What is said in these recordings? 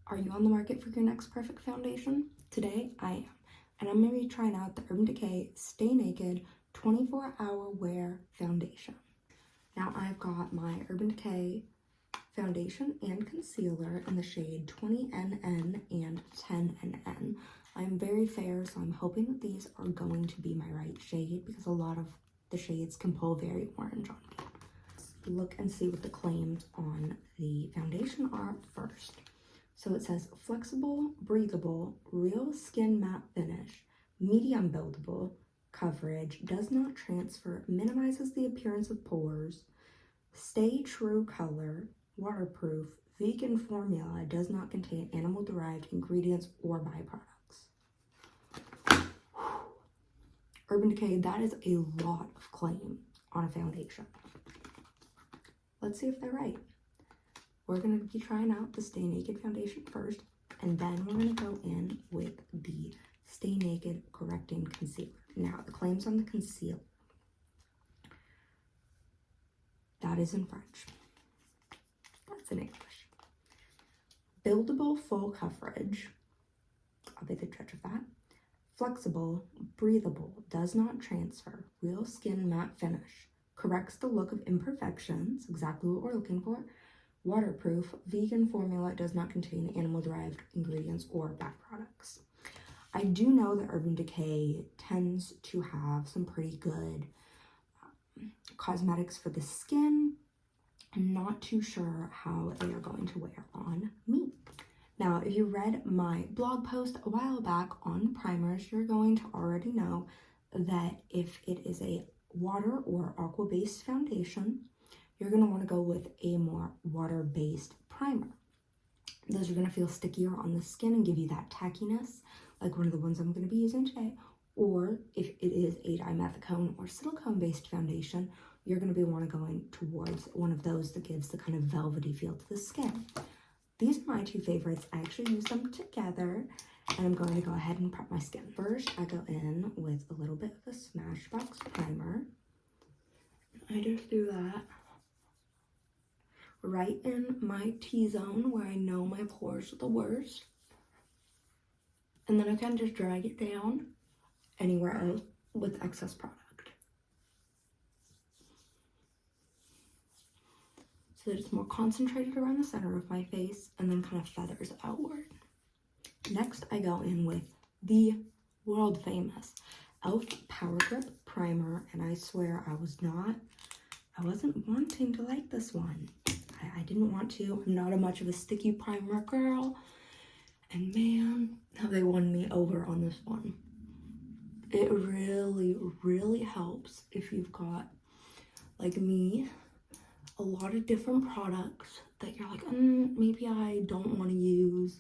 Are you on the market for your next perfect foundation? Today, I am. And I'm going to be trying out the Urban Decay Stay Naked 24-Hour Wear Foundation. Now, I've got my Urban Decay foundation and concealer in the shade 20NN and 10NN. I'm very fair, so I'm hoping that these are going to be my right shade because a lot of the shades can pull very orange on me. Look and see what the claims on the foundation are first. So it says flexible, breathable, real skin matte finish, medium buildable, coverage, does not transfer, minimizes the appearance of pores, stay true color, waterproof, vegan formula, does not contain animal-derived ingredients or byproducts. Urban Decay, that is a lot of claim on a foundation. Let's see if they're right. We're going to be trying out the Stay Naked foundation first, and then we're going to go in with the Stay Naked Correcting Concealer. Now, the claims on the concealer, that is in French. That's in English. Buildable full coverage, I'll be the judge of that. Flexible, breathable, does not transfer, real skin matte finish, corrects the look of imperfections, exactly what we're looking for. Waterproof, vegan formula, does not contain animal-derived ingredients or byproducts. I do know that Urban Decay tends to have some pretty good cosmetics for the skin. I'm not too sure how they are going to wear on me. Now, if you read my blog post a while back on primers, you're going to already know that if it is a water or aqua-based foundation, you're going to want to go with a more water-based primer. Those are going to feel stickier on the skin and give you that tackiness, like one of the ones I'm going to be using today. Or if it is a dimethicone or silicone-based foundation, you're going to be going towards one of those that gives the kind of velvety feel to the skin. These are my two favorites. I actually use them together, and I'm going to go ahead and prep my skin. First, I go in with a little bit of a Smashbox primer. I just do that right in my T-zone where I know my pores are the worst. And then I kind of just drag it down anywhere else with excess product, so that it's more concentrated around the center of my face and then kind of feathers outward. Next, I go in with the world famous e.l.f. Power Grip Primer, and I swear I wasn't wanting to like this one. I didn't want to. I'm not much of a sticky primer girl, and man, have they won me over on this one. It really, really helps if you've got, like me, a lot of different products that you're like, maybe I don't want to use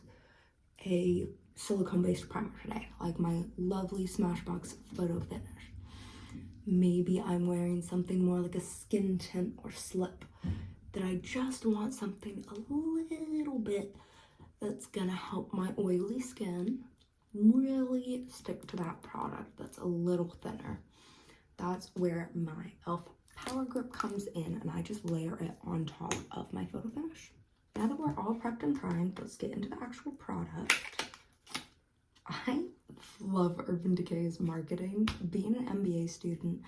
a silicone-based primer today, like my lovely Smashbox Photo Finish. Maybe I'm wearing something more like a skin tint or slip, that I just want something a little bit that's gonna help my oily skin really stick to that product that's a little thinner. That's where my e.l.f. Power Grip comes in, and I just layer it on top of my Photo Finish. Now that we're all prepped and primed, let's get into the actual product. I love Urban Decay's marketing. Being an MBA student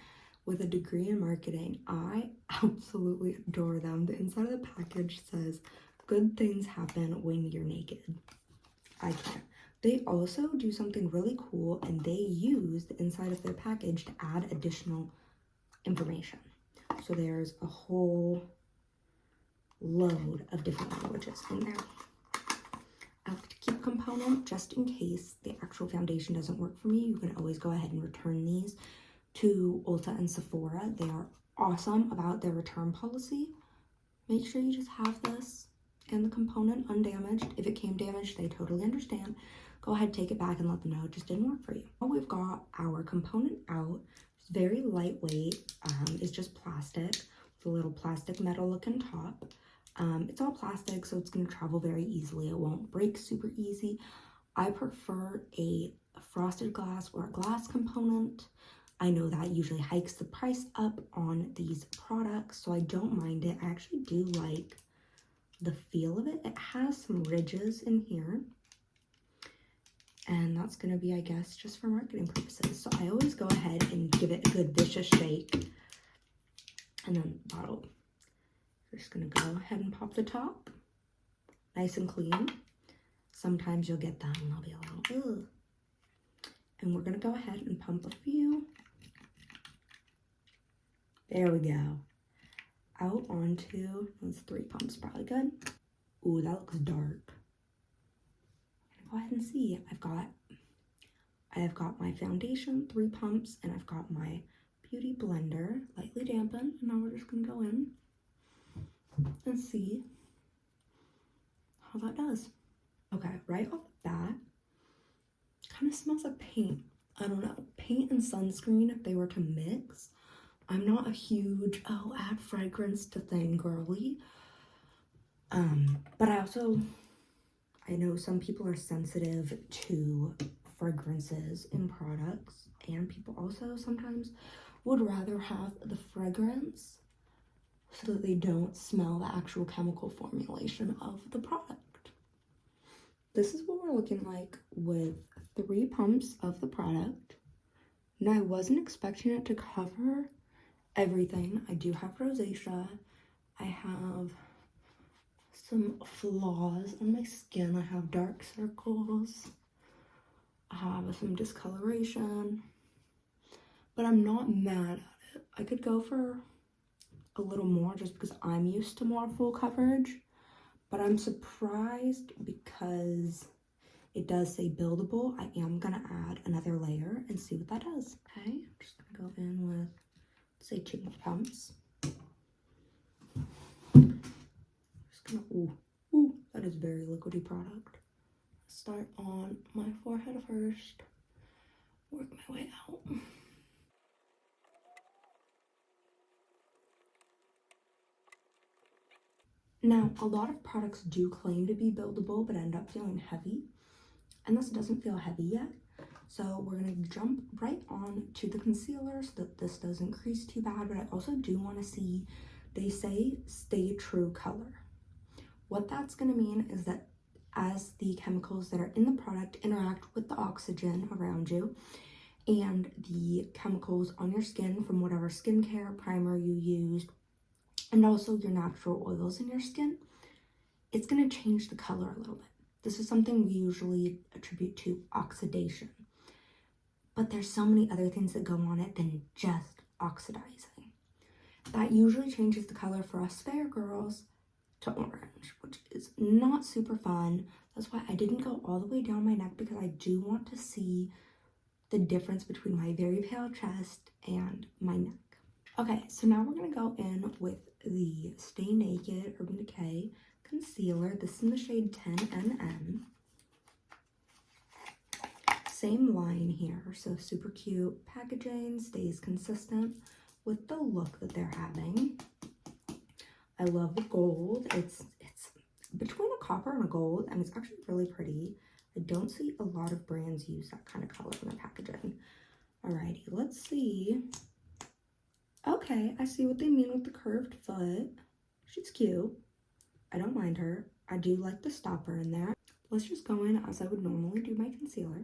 with a degree in marketing, I absolutely adore them. The inside of the package says, "Good things happen when you're naked." I can't. They also do something really cool, and they use the inside of their package to add additional information. So there's a whole load of different languages in there. I like to keep a component just in case the actual foundation doesn't work for me. You can always go ahead and return these to Ulta and Sephora. They are awesome about their return policy. Make sure you just have this and the component undamaged. If it came damaged, they totally understand. Go ahead, take it back and let them know it just didn't work for you. Now we've got our component out. It's very lightweight. It's just plastic with a little plastic metal looking top. It's all plastic, so it's going to travel very easily. It won't break super easy. I prefer a frosted glass or a glass component. I know that usually hikes the price up on these products, so I don't mind it. I actually do like the feel of it. It has some ridges in here. And that's going to be, I guess, just for marketing purposes. So I always go ahead and give it a good vicious shake. And then the bottle. Just going to go ahead and pop the top. Nice and clean. Sometimes you'll get them and they'll be a little, ugh. And we're going to go ahead and pump a few. There we go. Out onto, that's 3 pumps, probably good. Ooh, that looks dark. Go ahead and see. I have got my foundation, 3 pumps, and I've got my beauty blender, lightly dampened. And now we're just gonna go in and see how that does. Okay, right off the bat, kind of smells like paint. I don't know, paint and sunscreen if they were to mix. I'm not a huge, oh, add fragrance to thing girly. But I know some people are sensitive to fragrances in products, and people also sometimes would rather have the fragrance so that they don't smell the actual chemical formulation of the product. This is what we're looking like with 3 pumps of the product. Now, I wasn't expecting it to cover everything. I do have rosacea. I have some flaws on my skin. I have dark circles. I have some discoloration. But I'm not mad at it. I could go for a little more just because I'm used to more full coverage. But I'm surprised because it does say buildable. I am going to add another layer and see what that does. Okay, I'm just going to go in with, say, 2 more pumps. Just gonna, ooh, that is very liquidy product. Start on my forehead first, work my way out. Now, a lot of products do claim to be buildable, but end up feeling heavy. And this doesn't feel heavy yet. So we're gonna jump right on to the concealer so that this doesn't crease too bad, but I also do wanna see, they say stay true color. What that's gonna mean is that as the chemicals that are in the product interact with the oxygen around you and the chemicals on your skin from whatever skincare primer you used, and also your natural oils in your skin, it's going to change the color a little bit. This is something we usually attribute to oxidation. But there's so many other things that go on it than just oxidizing. That usually changes the color for us fair girls to orange, which is not super fun. That's why I didn't go all the way down my neck, because I do want to see the difference between my very pale chest and my neck. Okay, so now we're going to go in with the Stay Naked Urban Decay concealer. This is in the shade 10NN. Same line here, so super cute packaging, stays consistent with the look that they're having. I love the gold. It's between a copper and a gold, and it's actually really pretty. I don't see a lot of brands use that kind of color in their packaging. Alrighty, let's see. Okay, I see what they mean with the curved foot. She's cute. I don't mind her. I do like the stopper in there. Let's just go in as I would normally do my concealer.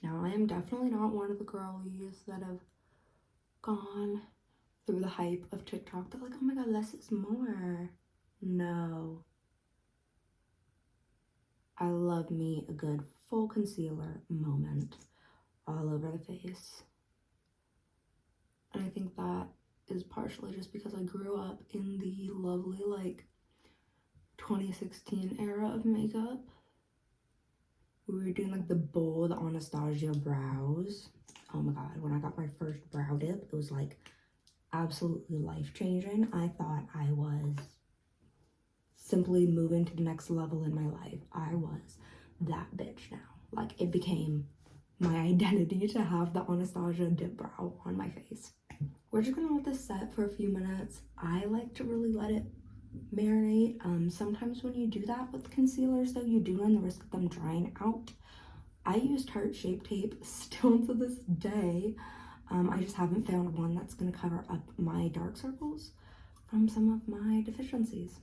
Now, I am definitely not one of the girlies that have gone through the hype of TikTok. They're like, oh my god, less is more. No. I love me a good full concealer moment all over the face. And I think that is partially just because I grew up in the lovely, like, 2016 era of makeup. We were doing, like, the bold Anastasia brows. Oh my god, when I got my first brow dip, it was, like, absolutely life-changing. I thought I was simply moving to the next level in my life. I was that bitch now. Like, it became my identity to have the Anastasia dip brow on my face. We're just gonna let this set for a few minutes. I like to really let it marinate. Sometimes when you do that with concealers, though, you do run the risk of them drying out. I used heart-shaped tape still to this day. I just haven't found one that's going to cover up my dark circles from some of my deficiencies.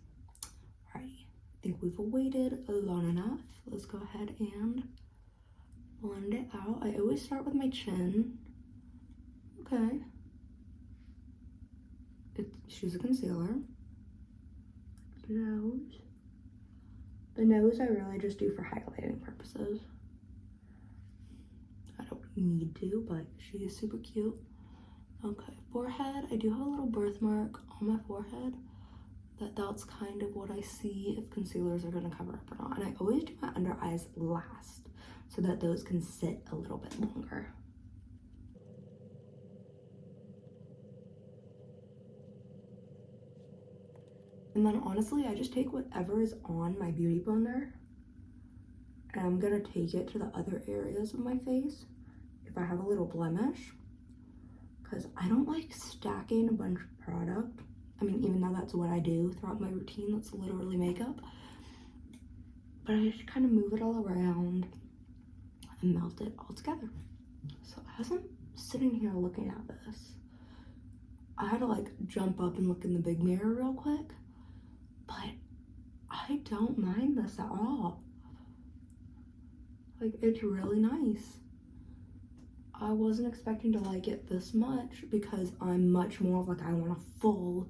Alrighty, I think we've waited long enough. Let's go ahead and blend it out. I always start with my chin. Okay. She's a concealer. Nose. The nose I really just do for highlighting purposes. I don't need to, but she is super cute. Okay, forehead. I do have a little birthmark on my forehead. That's kind of what I see if concealers are going to cover up or not. And I always do my under eyes last so that those can sit a little bit longer. And then honestly, I just take whatever is on my beauty blender and I'm gonna take it to the other areas of my face if I have a little blemish, because I don't like stacking a bunch of product. I mean, even though that's what I do throughout my routine, that's literally makeup. But I just kind of move it all around and melt it all together. So as I'm sitting here looking at this, I had to like jump up and look in the big mirror real quick, but I don't mind this at all. Like, it's really nice. I wasn't expecting to like it this much because I'm much more of like, I want a full,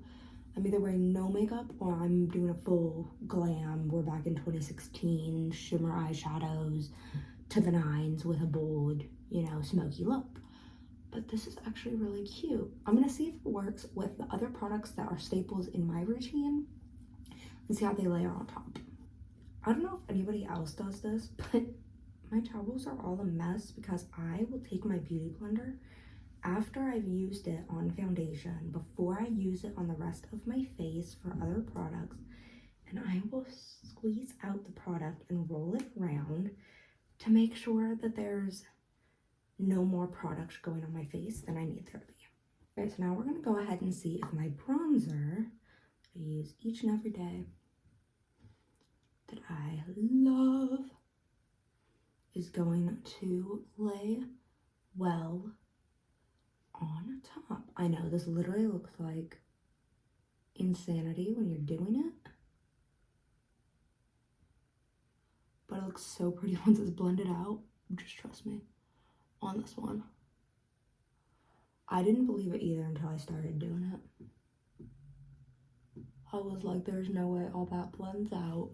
I'm either wearing no makeup or I'm doing a full glam. We're back in 2016, shimmer eyeshadows to the nines with a bold, you know, smoky look. But this is actually really cute. I'm gonna see if it works with the other products that are staples in my routine and see how they layer on top. I don't know if anybody else does this, but my towels are all a mess because I will take my beauty blender after I've used it on foundation, before I use it on the rest of my face for other products, and I will squeeze out the product and roll it around to make sure that there's no more product going on my face than I need there to be. Okay, so now we're gonna go ahead and see if my bronzer I use each and every day that I love is going to lay well on top. I know this literally looks like insanity when you're doing it, but it looks so pretty once it's blended out. Just trust me on this one. I didn't believe it either until I started doing it. I was like, there's no way all that blends out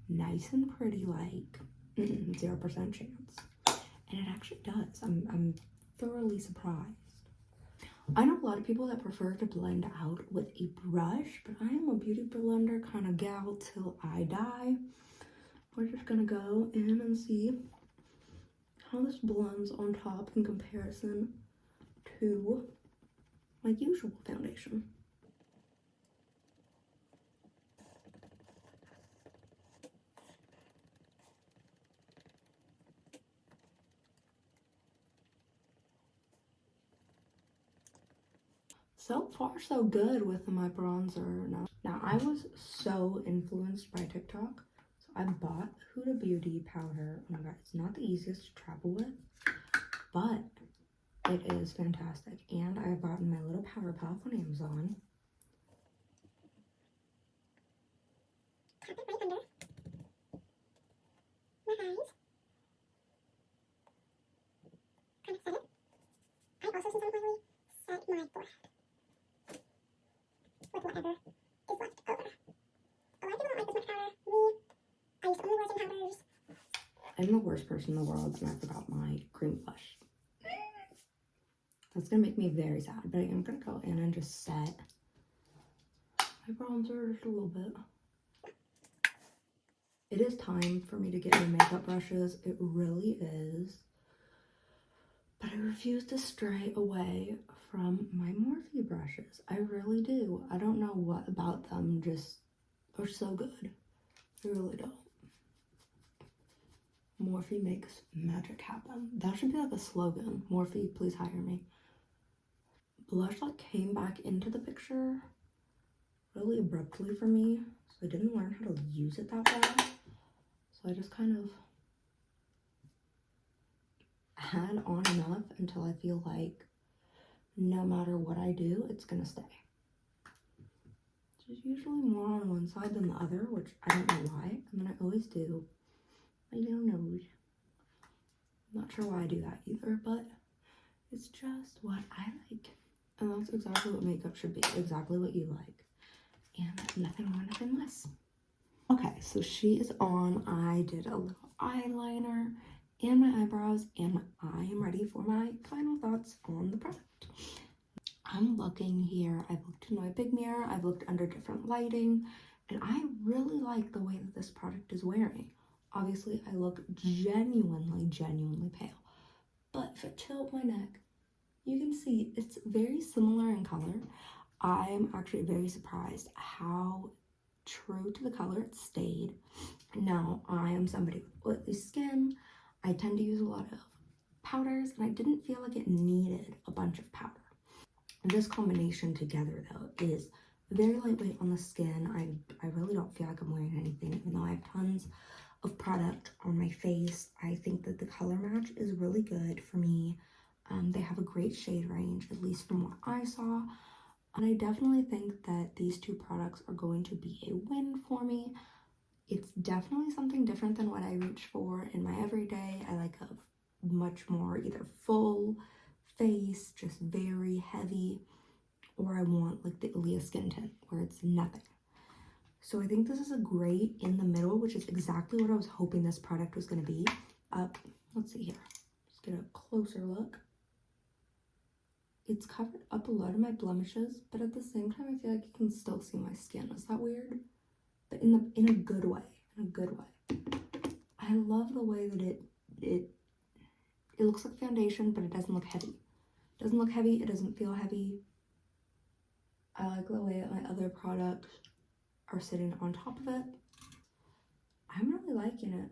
nice and pretty, like 0% chance. And it actually does. I'm thoroughly surprised. I know a lot of people that prefer to blend out with a brush, but I am a beauty blender kind of gal till I die. We're just gonna go in and see how this blends on top in comparison to my usual foundation. So far, so good with my bronzer. Now, I was so influenced by TikTok, so I bought Huda Beauty powder. Oh my god, it's not the easiest to travel with, but it is fantastic. And I've gotten my little powder puff on Amazon. Tap it right under my eyes. Kind of set it. I also sometimes set my forehead with whatever is left over. A lot of people don't like this much powder. Me, I used to only wear some powders. I'm the worst person in the world, and I forgot my cream blush. That's gonna make me very sad, but I am gonna go in and just set my bronzer just a little bit. It is time for me to get my makeup brushes. It really is. But I refuse to stray away from my Morphe brushes. I really do. I don't know what about them just are so good. I really don't. Morphe makes magic happen. That should be like a slogan. Morphe, please hire me. Blush like came back into the picture really abruptly for me, so I didn't learn how to use it that well. So I just kind of had on enough until I feel like no matter what I do, it's gonna stay. It's usually more on one side than the other, which I don't know why. And then I always do my little nose. I'm not sure why I do that either, but it's just what I like. And that's exactly what makeup should be, exactly what you like. And nothing more, nothing less. Okay, so she is on. I did a little eyeliner and my eyebrows, and I am ready for my final thoughts on the product. I'm looking here. I've looked in my big mirror. I've looked under different lighting, and I really like the way that this product is wearing. Obviously, I look genuinely pale, but if I tilt my neck, you can see it's very similar in color. I'm actually very surprised how true to the color it stayed. Now, I am somebody with oily skin. I tend to use a lot of powders, and I didn't feel like it needed a bunch of powder. This combination together, though, is very lightweight on the skin. I really don't feel like I'm wearing anything, even though I have tons of product on my face. I think that the color match is really good for me. They have a great shade range, at least from what I saw. And I definitely think that these two products are going to be a win for me. It's definitely something different than what I reach for in my everyday. I like a much more either full face, just very heavy, or I want like the Ilia skin tint where it's nothing. So I think this is a great in the middle, which is exactly what I was hoping this product was going to be. Let's see here. Let's get a closer look. It's covered up a lot of my blemishes, but at the same time, I feel like you can still see my skin. Is that weird? But in a good way. In a good way. I love the way that it looks like foundation, but it doesn't look heavy. It doesn't look heavy. It doesn't feel heavy. I like the way that my other products are sitting on top of it. I'm really liking it.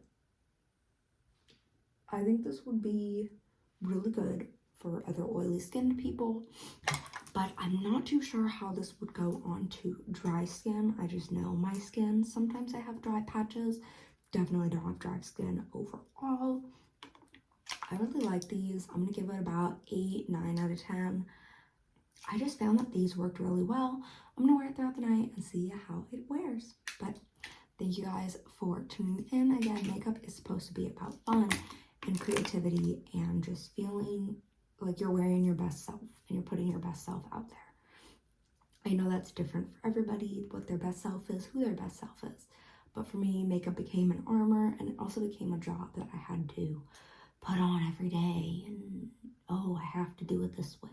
I think this would be really good for other oily skinned people, but I'm not too sure how this would go on to dry skin. I just know my skin. Sometimes I have dry patches. Definitely don't have dry skin overall. I really like these. I'm gonna give it about 8, 9 out of 10. I just found that these worked really well. I'm gonna wear it throughout the night and see how it wears. But thank you guys for tuning in. Again, makeup is supposed to be about fun and creativity and just feeling like you're wearing your best self and you're putting your best self out there. I know that's different for everybody, what their best self is, who their best self is. But for me, makeup became an armor, and it also became a job that I had to put on every day. And oh, I have to do it this way.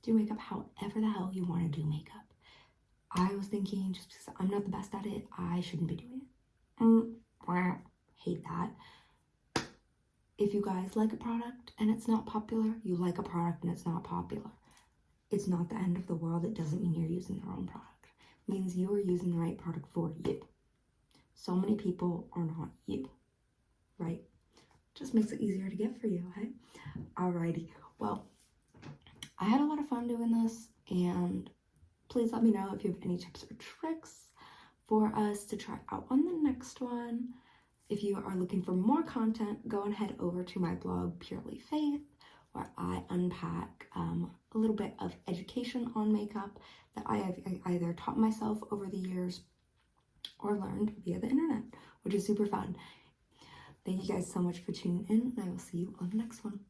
Do makeup however the hell you want to do makeup. I was thinking, just because I'm not the best at it, I shouldn't be doing it. Hate that. If you guys like a product and it's not popular, you like a product and it's not popular. It's not the end of the world. It doesn't mean you're using the wrong product. It means you are using the right product for you. So many people are not you, right? Just makes it easier to get for you, hey? Alrighty. Well, I had a lot of fun doing this, and please let me know if you have any tips or tricks for us to try out on the next one. If you are looking for more content, go and head over to my blog, Purely Faith, where I unpack a little bit of education on makeup that I have either taught myself over the years or learned via the internet, which is super fun. Thank you guys so much for tuning in, and I will see you on the next one.